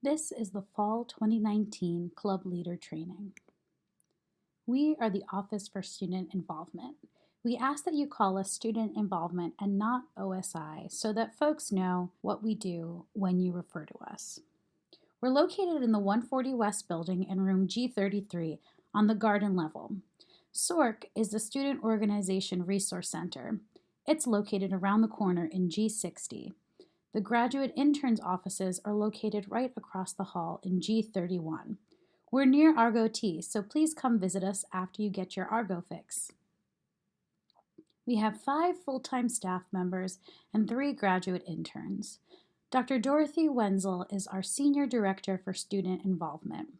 This is the Fall 2019 Club Leader Training. We are the Office for Student Involvement. We ask that you call us Student Involvement and not OSI so that folks know what we do when you refer to us. We're located in the 140 West building in room G33 on the garden level. SORC is the Student Organization Resource Center. It's located around the corner in G60. The graduate interns' offices are located right across the hall in G31. We're near Argo T, so please come visit us after you get your Argo fix. We have 5 full-time staff members and 3 graduate interns. Dr. Dorothy Wenzel is our Senior Director for Student Involvement.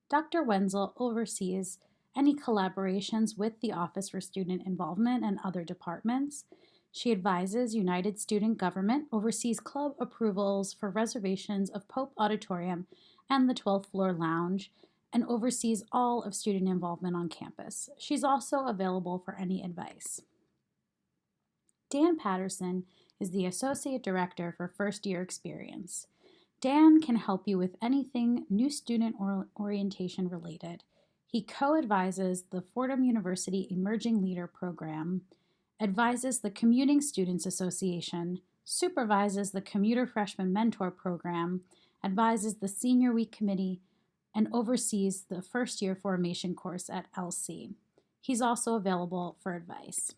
Dr. Wenzel oversees any collaborations with the Office for Student Involvement and other departments. She advises United Student Government, oversees club approvals for reservations of Pope Auditorium and the 12th floor lounge, and oversees all of student involvement on campus. She's also available for any advice. Dan Patterson is the Associate Director for First Year Experience. Dan can help you with anything new student orientation related. He co-advises the Fordham University Emerging Leader Program, advises the Commuting Students Association, supervises the Commuter Freshman Mentor Program, advises the Senior Week Committee, and oversees the first year formation course at LC. He's also available for advice.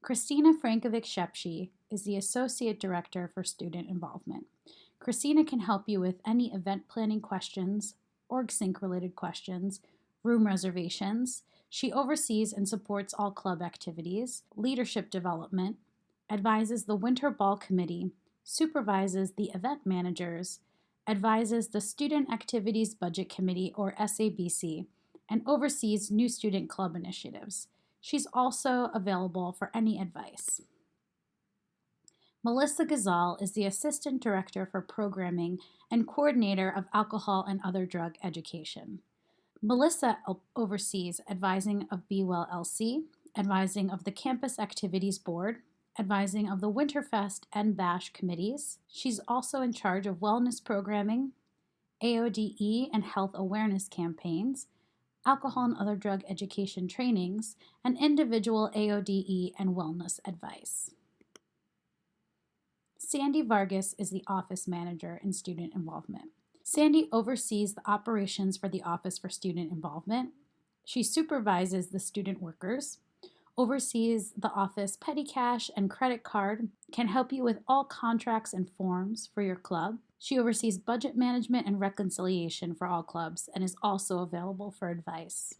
Christina Frankovic-Shepshy is the Associate Director for Student Involvement. Christina can help you with any event planning questions, OrgSync related questions, room reservations. She oversees and supports all club activities, leadership development, advises the Winter Ball Committee, supervises the event managers, advises the Student Activities Budget Committee or SABC, and oversees new student club initiatives. She's also available for any advice. Melissa Gazal is the Assistant Director for Programming and Coordinator of Alcohol and Other Drug Education. Melissa oversees advising of Be Well LC, advising of the Campus Activities Board, advising of the Winterfest and Bash committees. She's also in charge of wellness programming, AODE and health awareness campaigns, alcohol and other drug education trainings, and individual AODE and wellness advice. Sandy Vargas is the Office Manager in Student Involvement. Sandy oversees the operations for the Office for Student Involvement. She supervises the student workers, oversees the office petty cash and credit card, can help you with all contracts and forms for your club. She oversees budget management and reconciliation for all clubs and is also available for advice.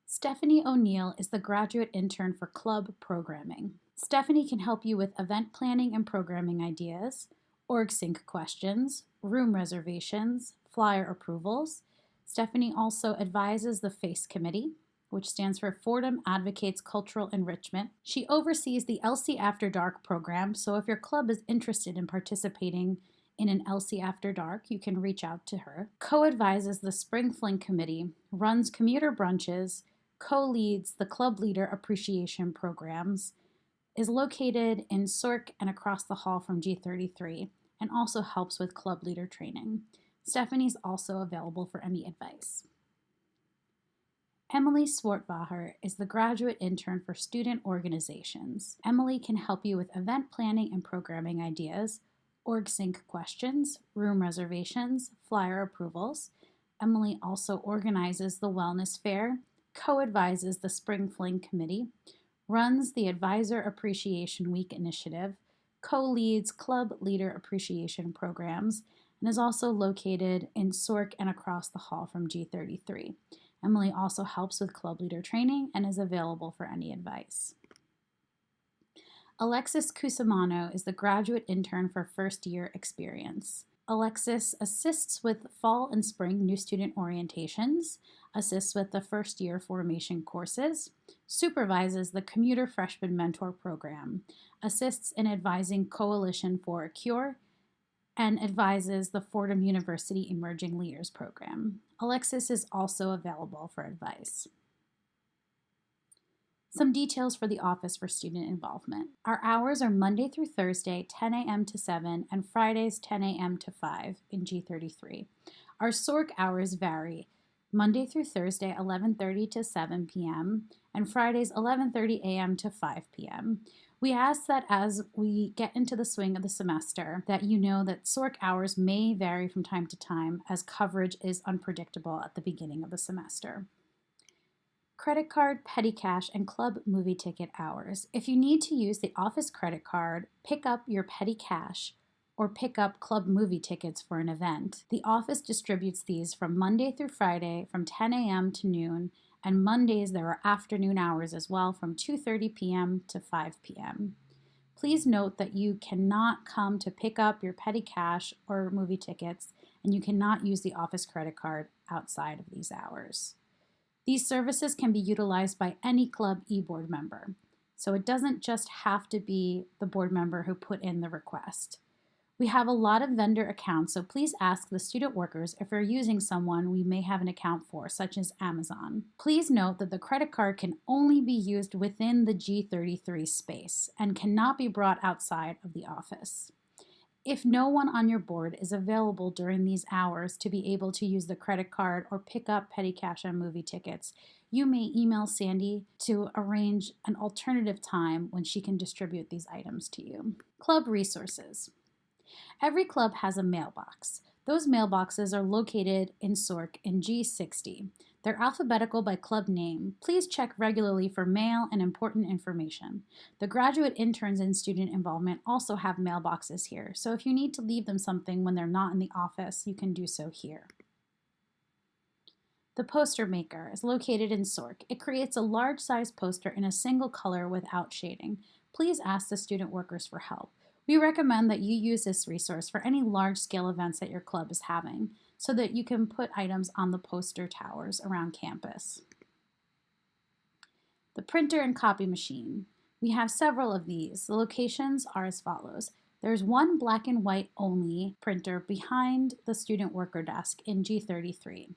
Stephanie O'Neill is the graduate intern for club programming. Stephanie can help you with event planning and programming ideas, OrgSync questions, room reservations, flyer approvals. Stephanie also advises the FACE Committee, which stands for Fordham Advocates Cultural Enrichment. She oversees the LC After Dark program, so if your club is interested in participating in an LC After Dark, you can reach out to her. Co-advises the Spring Fling Committee, runs commuter brunches, co-leads the Club Leader Appreciation programs, is located in SORC and across the hall from G33, and also helps with club leader training. Stephanie's also available for any advice. Emily Swartbacher is the graduate intern for student organizations. Emily can help you with event planning and programming ideas, OrgSync questions, room reservations, flyer approvals. Emily also organizes the Wellness Fair, co-advises the Spring Fling Committee, runs the Advisor Appreciation Week initiative, co-leads Club Leader Appreciation programs, and is also located in SORC and across the hall from G33. Emily also helps with club leader training and is available for any advice. Alexis Cusimano is the graduate intern for first year experience. Alexis assists with fall and spring new student orientations, assists with the first year formation courses, supervises the Commuter Freshman Mentor Program, assists in advising Coalition for a Cure, and advises the Fordham University Emerging Leaders Program. Alexis is also available for advice. Some details for the Office for Student Involvement. Our hours are Monday through Thursday, 10 a.m. to 7, and Fridays, 10 a.m. to 5 in G33. Our SORC hours vary. Monday through Thursday, 11:30 to 7 p.m., and Fridays, 11:30 a.m. to 5 p.m. We ask that as we get into the swing of the semester, that you know that SORC hours may vary from time to time as coverage is unpredictable at the beginning of the semester. Credit card, petty cash, and club movie ticket hours. If you need to use the office credit card, pick up your petty cash, or pick up club movie tickets for an event, the office distributes these from Monday through Friday from 10 a.m. to noon, and Mondays there are afternoon hours as well from 2:30 p.m. to 5 p.m. Please note that you cannot come to pick up your petty cash or movie tickets, and you cannot use the office credit card outside of these hours. These services can be utilized by any club e-board member, so it doesn't just have to be the board member who put in the request. We have a lot of vendor accounts, so please ask the student workers if they're using someone we may have an account for, such as Amazon. Please note that the credit card can only be used within the G33 space and cannot be brought outside of the office. If no one on your board is available during these hours to be able to use the credit card or pick up petty cash and movie tickets, you may email Sandy to arrange an alternative time when she can distribute these items to you. Club resources. Every club has a mailbox. Those mailboxes are located in SORC in G60. They're alphabetical by club name. Please check regularly for mail and important information. The graduate interns in student involvement also have mailboxes here, so if you need to leave them something when they're not in the office, you can do so here. The poster maker is located in SORC. It creates a large size poster in a single color without shading. Please ask the student workers for help. We recommend that you use this resource for any large-scale events that your club is having, so that you can put items on the poster towers around campus. The printer and copy machine. We have several of these. The locations are as follows. There's one black and white only printer behind the student worker desk in G33.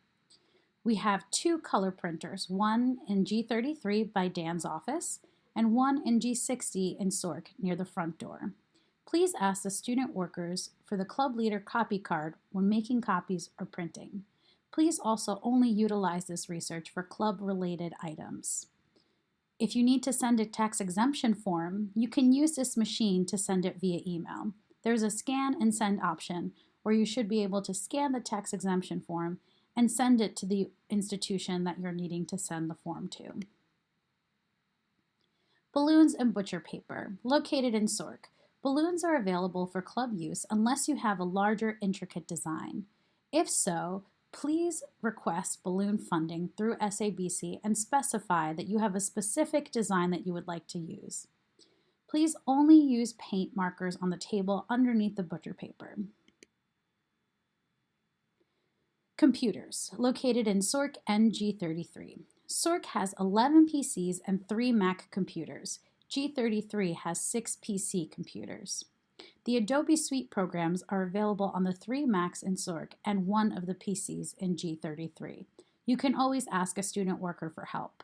We have two color printers, one in G33 by Dan's office, and one in G60 in SORC near the front door. Please ask the student workers for the club leader copy card when making copies or printing. Please also only utilize this research for club-related items. If you need to send a tax exemption form, you can use this machine to send it via email. There's a scan and send option where you should be able to scan the tax exemption form and send it to the institution that you're needing to send the form to. Balloons and butcher paper, located in SORC. Balloons are available for club use unless you have a larger, intricate design. If so, please request balloon funding through SABC and specify that you have a specific design that you would like to use. Please only use paint markers on the table underneath the butcher paper. Computers, located in SORC and G33. SORC has 11 PCs and 3 Mac computers. G33 has 6 PC computers. The Adobe Suite programs are available on the 3 Macs in SORC and one of the PCs in G33. You can always ask a student worker for help.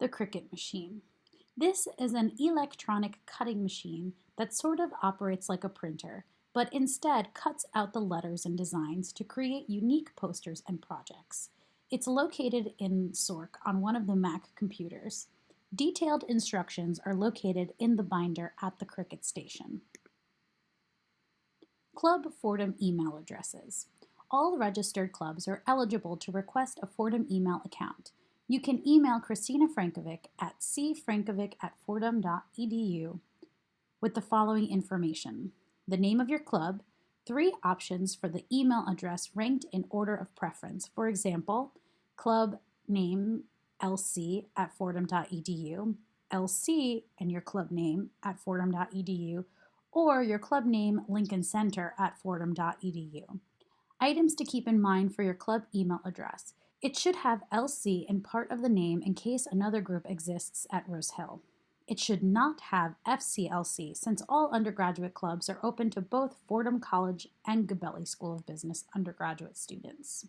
The Cricut machine. This is an electronic cutting machine that sort of operates like a printer, but instead cuts out the letters and designs to create unique posters and projects. It's located in SORC on one of the Mac computers. Detailed instructions are located in the binder at the Cricut station. Club Fordham email addresses. All registered clubs are eligible to request a Fordham email account. You can email Christina Frankovic at cfrankovic@fordham.edu with the following information: the name of your club, 3 options for the email address ranked in order of preference. For example, club name lc@fordham.edu, LC and your club name at fordham.edu, or your club name Lincoln Center at fordham.edu. Items to keep in mind for your club email address. It should have LC in part of the name in case another group exists at Rose Hill. It should not have FCLC since all undergraduate clubs are open to both Fordham College and Gabelli School of Business undergraduate students.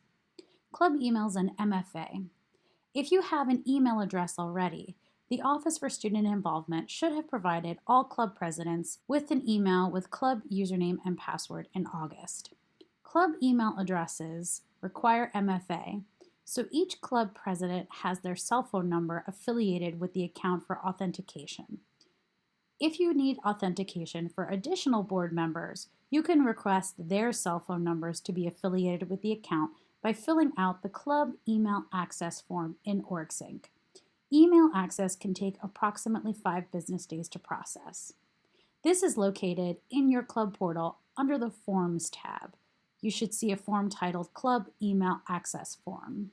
Club emails and MFA. If you have an email address already, the Office for Student Involvement should have provided all club presidents with an email with club username and password in August. Club email addresses require MFA, so each club president has their cell phone number affiliated with the account for authentication. If you need authentication for additional board members, you can request their cell phone numbers to be affiliated with the account by filling out the club email access form in OrgSync. Email access can take approximately 5 business days to process. This is located in your club portal under the Forms tab. You should see a form titled Club Email Access Form.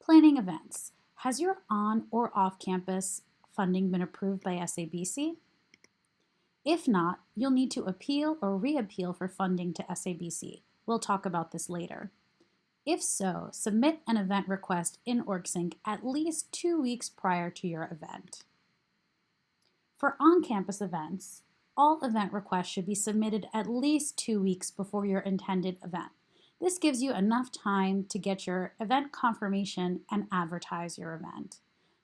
Planning events. Has your on or off-campus funding been approved by SABC? If not, you'll need to appeal or reappeal for funding to SABC. We'll talk about this later. If so, submit an event request in OrgSync at least 2 weeks prior to your event. For on-campus events, all event requests should be submitted at least 2 weeks before your intended event. This gives you enough time to get your event confirmation and advertise your event.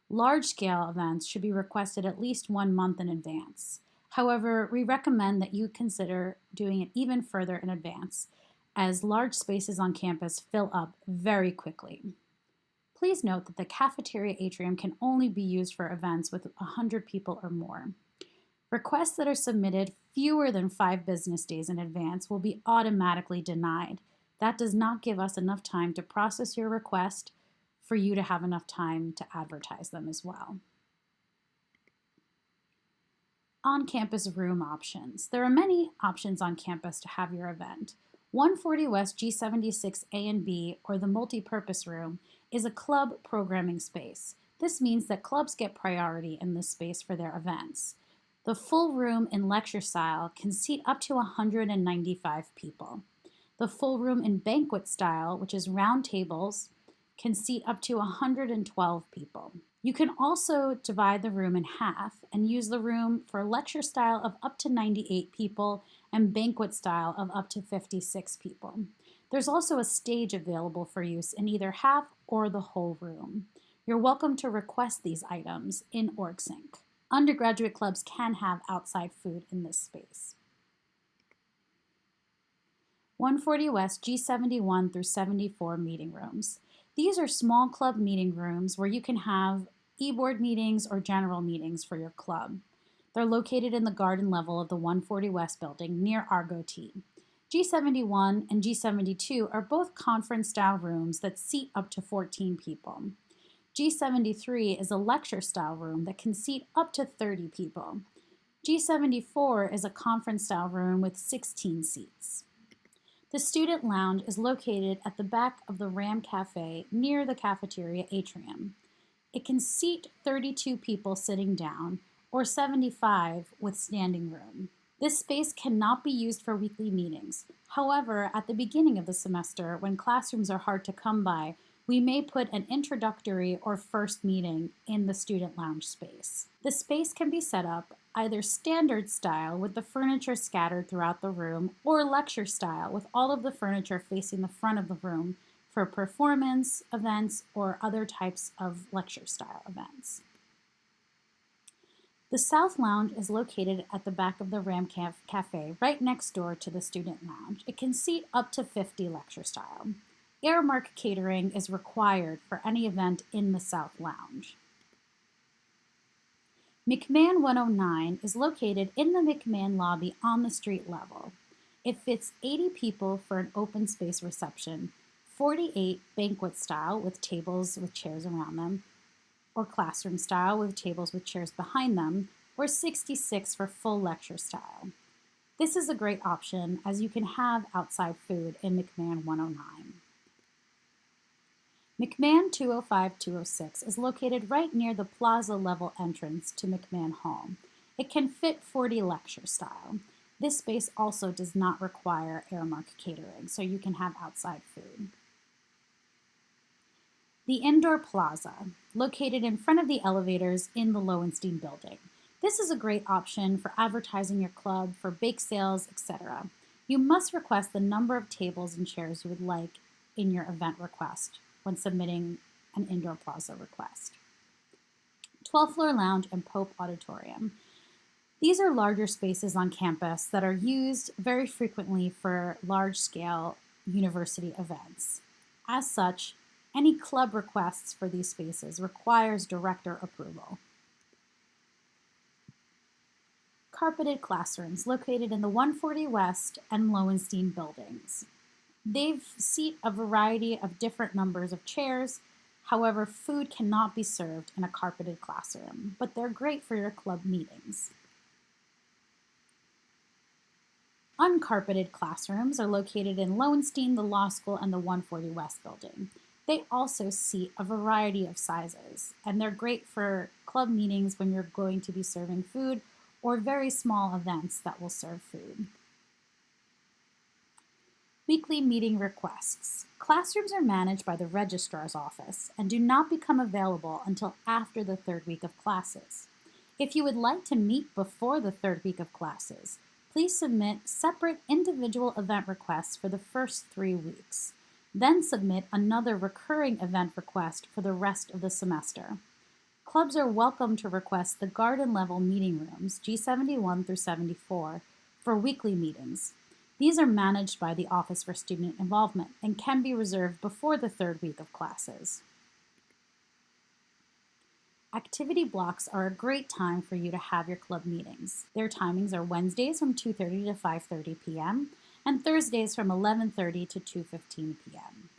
Large-scale events should be requested at least 1 month in advance. However, we recommend that you consider doing it even further in advance, as large spaces on campus fill up very quickly. Please note that the cafeteria atrium can only be used for events with 100 people or more. Requests that are submitted fewer than 5 business days in advance will be automatically denied. That does not give us enough time to process your request for you to have enough time to advertise them as well. On-campus room options. There are many options on campus to have your event. 140 West G76 A and B, or the multi-purpose room, is a club programming space. This means that clubs get priority in this space for their events. The full room in lecture style can seat up to 195 people. The full room in banquet style, which is round tables, can seat up to 112 people. You can also divide the room in half and use the room for lecture style of up to 98 people and banquet style of up to 56 people. There's also a stage available for use in either half or the whole room. You're welcome to request these items in OrgSync. Undergraduate clubs can have outside food in this space. 140 West G71 through 74 meeting rooms. These are small club meeting rooms where you can have e-board meetings or general meetings for your club. They're located in the garden level of the 140 West building near Argo T. G71 and G72 are both conference-style rooms that seat up to 14 people. G73 is a lecture-style room that can seat up to 30 people. G74 is a conference-style room with 16 seats. The student lounge is located at the back of the Ram Cafe near the cafeteria atrium. It can seat 32 people sitting down or 75 with standing room. This space cannot be used for weekly meetings. However, at the beginning of the semester, when classrooms are hard to come by, we may put an introductory or first meeting in the student lounge space. The space can be set up either standard style with the furniture scattered throughout the room or lecture style with all of the furniture facing the front of the room for performance events or other types of lecture style events. The South Lounge is located at the back of the Ram Cafe, right next door to the student lounge. It can seat up to 50 lecture style. Airmark catering is required for any event in the South Lounge. McMahon 109 is located in the McMahon lobby on the street level. It fits 80 people for an open space reception, 48 banquet style with tables with chairs around them, or classroom style with tables with chairs behind them, or 66 for full lecture style. This is a great option as you can have outside food in McMahon 109. McMahon 205-206 is located right near the plaza level entrance to McMahon Hall. It can fit 40 lecture style. This space also does not require Airmark catering, so you can have outside food. The Indoor Plaza, located in front of the elevators in the Lowenstein building. This is a great option for advertising your club, for bake sales, etc. You must request the number of tables and chairs you would like in your event request. when submitting an indoor plaza request. 12th Floor Lounge and Pope Auditorium. These are larger spaces on campus that are used very frequently for large-scale university events. As such, any club requests for these spaces requires director approval. Carpeted classrooms located in the 140 West and Lowenstein buildings. They seat a variety of different numbers of chairs. However, food cannot be served in a carpeted classroom, but they're great for your club meetings. Uncarpeted classrooms are located in Lowenstein, the Law School, and the 140 West building. They also seat a variety of sizes, and they're great for club meetings when you're going to be serving food or very small events that will serve food. Weekly meeting requests. Classrooms are managed by the registrar's office and do not become available until after the third week of classes. If you would like to meet before the third week of classes, please submit separate individual event requests for the first 3 weeks. Then submit another recurring event request for the rest of the semester. Clubs are welcome to request the garden level meeting rooms, G71 through 74, for weekly meetings. These are managed by the Office for Student Involvement and can be reserved before the third week of classes. Activity blocks are a great time for you to have your club meetings. Their timings are Wednesdays from 2:30 to 5:30 p.m. and Thursdays from 11:30 to 2:15 p.m.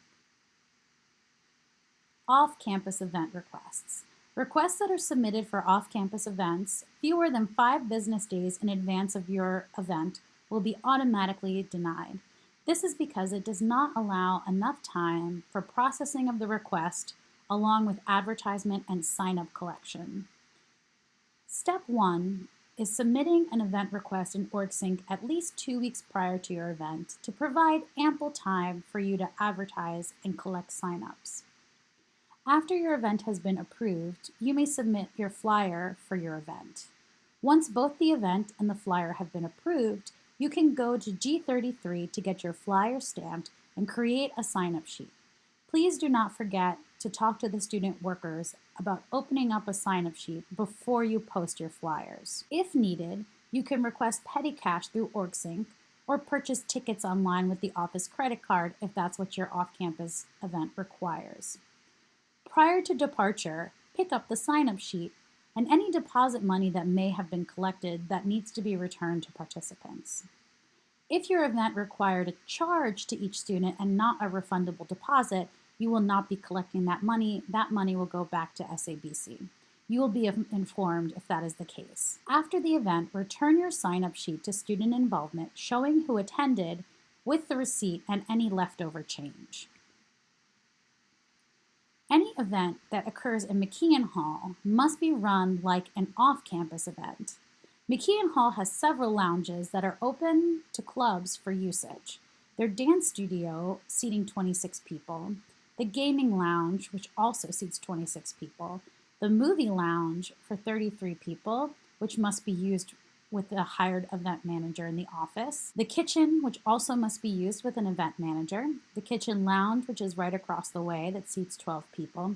Off-campus event requests. Requests that are submitted for off-campus events fewer than 5 business days in advance of your event will be automatically denied. This is because it does not allow enough time for processing of the request along with advertisement and sign-up collection. Step 1 is submitting an event request in OrgSync at least 2 weeks prior to your event to provide ample time for you to advertise and collect signups. After your event has been approved, you may submit your flyer for your event. Once both the event and the flyer have been approved, you can go to G33 to get your flyer stamped and create a sign-up sheet. Please do not forget to talk to the student workers about opening up a sign-up sheet before you post your flyers. If needed, you can request petty cash through OrgSync or purchase tickets online with the office credit card if that's what your off-campus event requires. Prior to departure, pick up the sign-up sheet and any deposit money that may have been collected that needs to be returned to participants. If your event required a charge to each student and not a refundable deposit, you will not be collecting that money. That money will go back to SABC. You will be informed if that is the case. After the event, return your sign-up sheet to Student Involvement showing who attended with the receipt and any leftover change. Any event that occurs in McKeon Hall must be run like an off-campus event. McKeon Hall has several lounges that are open to clubs for usage. Their dance studio, seating 26 people, the gaming lounge, which also seats 26 people, the movie lounge for 33 people, which must be used with a hired event manager in the office, the kitchen, which also must be used with an event manager, the kitchen lounge, which is right across the way that seats 12 people,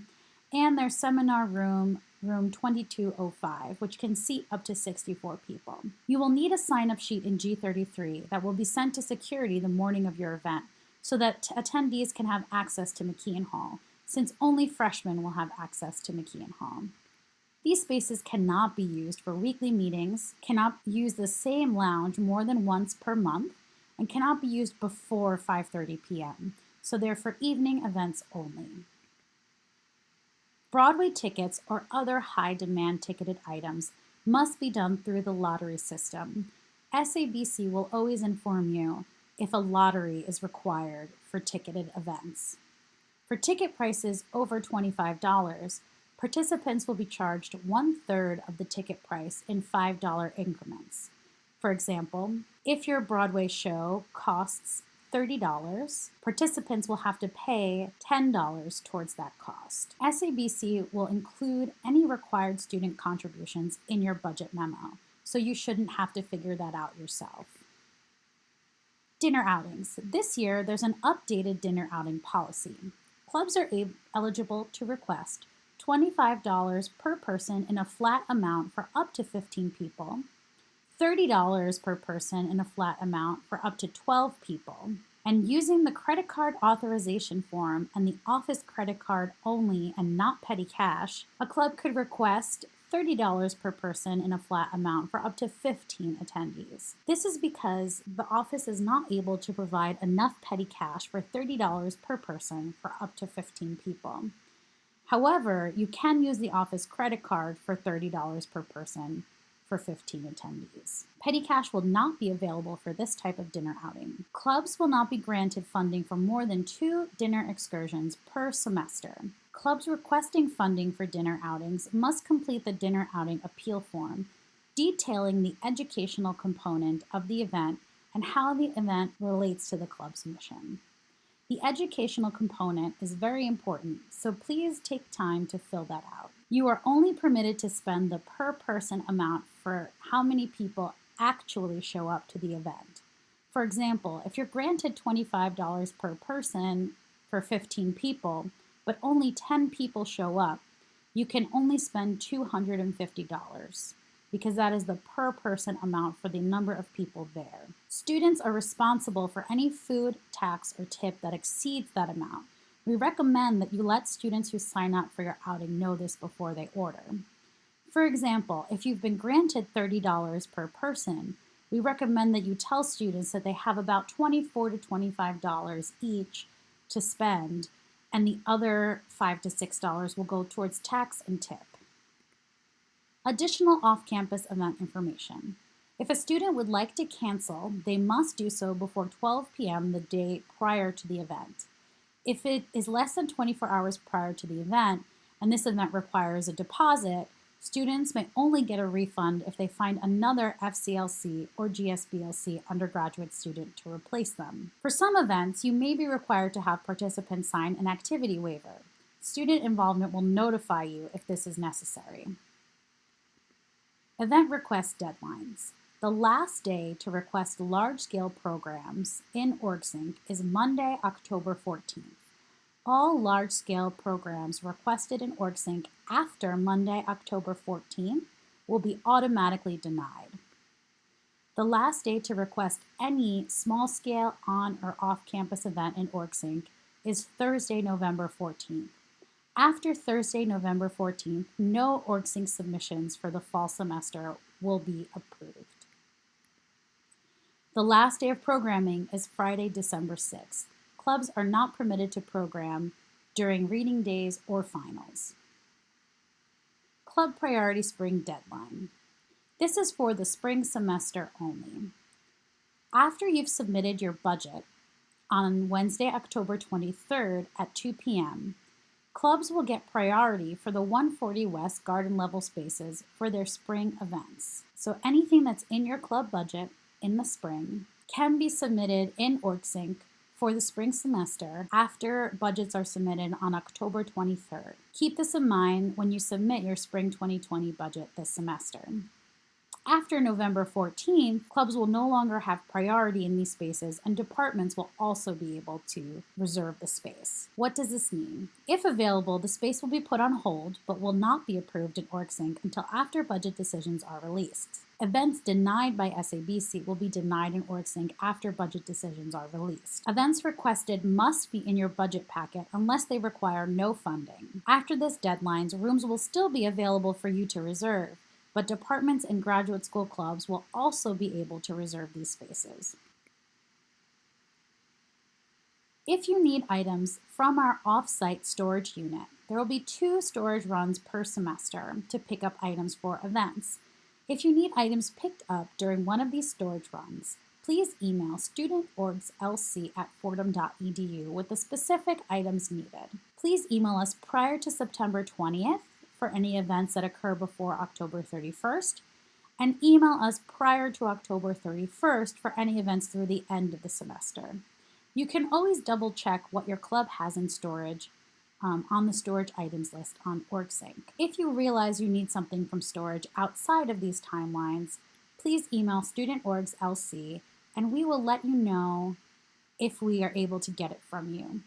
and their seminar room, room 2205, which can seat up to 64 people. You will need a sign-up sheet in G33 that will be sent to security the morning of your event so that attendees can have access to McKeon Hall, since only freshmen will have access to McKeon Hall. These spaces cannot be used for weekly meetings, cannot use the same lounge more than once per month, and cannot be used before 5:30 p.m., so they're for evening events only. Broadway tickets or other high-demand ticketed items must be done through the lottery system. SABC will always inform you if a lottery is required for ticketed events. For ticket prices over $25, participants will be charged 1/3 of the ticket price in $5 increments. For example, if your Broadway show costs $30, participants will have to pay $10 towards that cost. SABC will include any required student contributions in your budget memo, so you shouldn't have to figure that out yourself. Dinner outings. This year, there's an updated dinner outing policy. Clubs are eligible to request $25 per person in a flat amount for up to 15 people, $30 per person in a flat amount for up to 12 people. And using the credit card authorization form and the office credit card only and not petty cash, a club could request $30 per person in a flat amount for up to 15 attendees. This is because the office is not able to provide enough petty cash for $30 per person for up to 15 people. However, you can use the office credit card for $30 per person for 15 attendees. Petty cash will not be available for this type of dinner outing. Clubs will not be granted funding for more than 2 dinner excursions per semester. Clubs requesting funding for dinner outings must complete the dinner outing appeal form, detailing the educational component of the event and how the event relates to the club's mission. The educational component is very important, so please take time to fill that out. You are only permitted to spend the per person amount for how many people actually show up to the event. For example, if you're granted $25 per person for 15 people, but only 10 people show up, you can only spend $250 because that is the per person amount for the number of people there. Students are responsible for any food, tax, or tip that exceeds that amount. We recommend that you let students who sign up for your outing know this before they order. For example, if you've been granted $30 per person, we recommend that you tell students that they have about $24 to $25 each to spend, and the other $5 to $6 will go towards tax and tip. Additional off-campus event information. If a student would like to cancel, they must do so before 12 p.m. the day prior to the event. If it is less than 24 hours prior to the event, and this event requires a deposit, students may only get a refund if they find another FCLC or GSBLC undergraduate student to replace them. For some events, you may be required to have participants sign an activity waiver. Student involvement will notify you if this is necessary. Event request deadlines. The last day to request large-scale programs in OrgSync is Monday, October 14th. All large-scale programs requested in OrgSync after Monday, October 14th will be automatically denied. The last day to request any small-scale on- or off-campus event in OrgSync is Thursday, November 14th. After Thursday, November 14th, no OrgSync submissions for the fall semester will be approved. The last day of programming is Friday, December 6th. Clubs are not permitted to program during reading days or finals. Club Priority Spring Deadline. This is for the spring semester only. After you've submitted your budget on Wednesday, October 23rd at 2 p.m., clubs will get priority for the 140 West garden level spaces for their spring events. So anything that's in your club budget in the spring can be submitted in OrgSync for the spring semester after budgets are submitted on October 23rd. Keep this in mind when you submit your spring 2020 budget this semester. After November 14th, clubs will no longer have priority in these spaces, and departments will also be able to reserve the space. What does this mean? If available, the space will be put on hold, but will not be approved in OrgSync until after budget decisions are released. Events denied by SABC will be denied in OrgSync after budget decisions are released. Events requested must be in your budget packet unless they require no funding. After this deadline, rooms will still be available for you to reserve, but departments and graduate school clubs will also be able to reserve these spaces. If you need items from our off-site storage unit, there will be 2 storage runs per semester to pick up items for events. If you need items picked up during one of these storage runs, please email studentorgslc@fordham.edu with the specific items needed. Please email us prior to September 20th for any events that occur before October 31st, and email us prior to October 31st for any events through the end of the semester. You can always double check what your club has in storage on the storage items list on OrgSync. If you realize you need something from storage outside of these timelines, please email studentorgslc and we will let you know if we are able to get it from you.